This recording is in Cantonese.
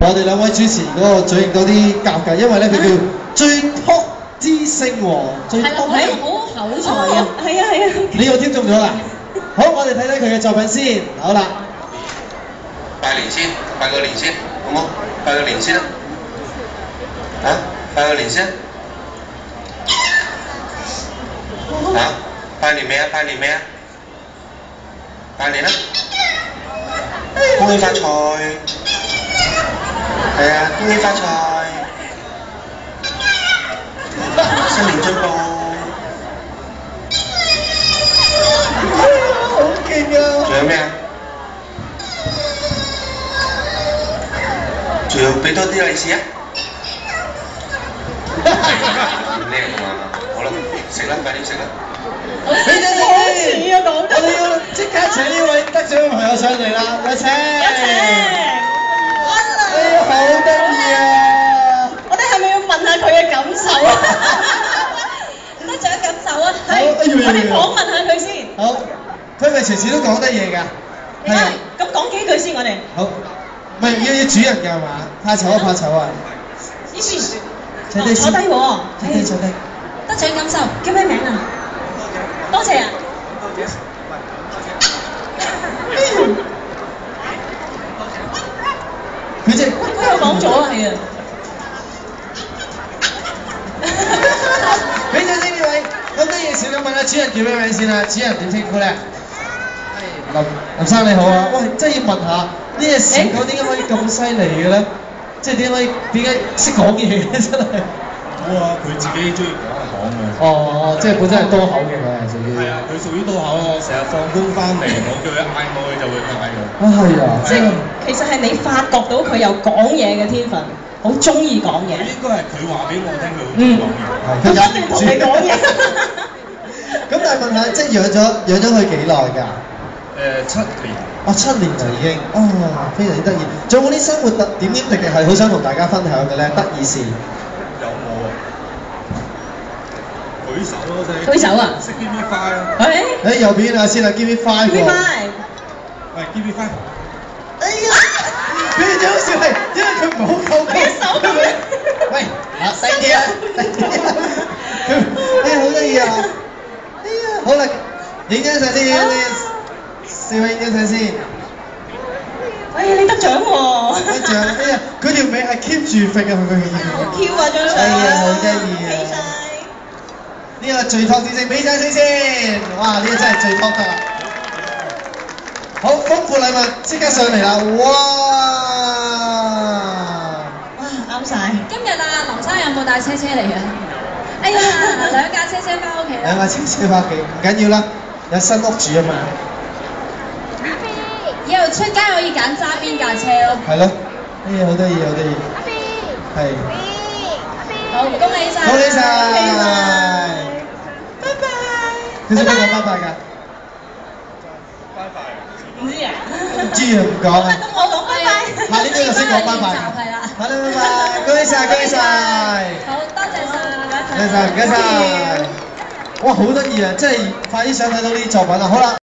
我哋兩位主持嗰個嘴型多啲夾㗎，因為咧佢叫最 top 之星喎，最 top 係好口才啊！係啊係啊！你又挑中咗啦！好，我哋睇睇佢嘅作品先。好啦，拜年先，拜個年先，好冇？拜個年先啦！啊，拜個年先。啊，拜年未啊？拜年未啊？拜年啦！恭喜發財！係啊，恭喜發財！新年進步！好勁啊！仲有咩啊？仲要俾多啲利是啊！叻㗎嘛！好啦，食啦，快啲食啦！俾啲好似啊講得，我哋要即刻請呢位得獎嘅朋友上嚟啦！有請！有請！哎呀，好得意啊！我哋係咪要問下佢嘅感受啊？得獎感受啊！係，我哋訪問下佢先。好，佢咪隨時都講得嘢㗎。係啊。咁講幾句先，我哋。好，唔係要主人㗎係嘛？怕醜啊怕醜啊！呢邊坐低先。坐低喎。坐低坐低。得獎感受叫咩名啊？多謝啊！佢即係佢有講咗啊，係啊。俾咗先呢位，咁呢嘢小咁問下主人叫咩名先啊？主人點稱呼咧？林生你好啊！喂，真係要問下呢隻小狗點解可以咁犀利嘅咧？即係點解識講嘢咧？真係。冇啊，佢自己中意講嘅。哦，即係本身係多口嘅佢係屬於。係啊，佢屬於多口咯。成日放工翻嚟，我叫佢嗌我，佢就會嗌我。啊係啊。即係其實係你發覺到佢有講嘢嘅天分，好中意講嘢。應該係佢話俾我聽，佢好中意講嘢。係。佢不斷同你講嘢。咁但係問下，即係養咗佢幾耐㗎7年。哦，7年就已經，哦，非常之得意。仲有冇啲生活點滴係好想同大家分享嘅咧？得意事。有冇啊？舉手咯，真係。舉手啊！識 Give me five 啊！誒右邊啊先啊 ，Give me five 喎。Give me five。喂，Give me five。哎呀！佢最好笑係，因為佢唔係好夠高。一手咁樣。喂，低啲啊！低啲啊！哎呀，好得意啊！哎呀，好啦，影張相先，笑影張相先。哎呀，你得獎喎！得獎，哎呀，佢條尾係 keep 住揈啊，佢。好 Q 啊張相。哎呀，好得意啊！起晒。呢個最托之星，俾掌聲先！哇，呢個真係最托得啦！好，豐富禮物即刻上嚟啦！哇！哇，啱晒。今日啊，林生有冇帶車嚟啊？哎呀，兩架車翻屋企啦。兩架車翻屋企，唔緊要啦，有新屋住啊嘛。以後出街可以揀揸邊架車咯。係咯，哎呀，好得意，好得意。係。好，恭喜晒！恭喜晒！拜拜。佢識唔識講拜拜㗎？唔知啊？唔知啊，唔講啊。咁我講拜拜。下年都就識講拜拜。係啦。好啦，拜拜，恭喜晒，恭喜晒。好，多謝晒。唔該晒，唔該晒。哇，好得意啊！真係快啲想睇到呢啲作品啊！好啦。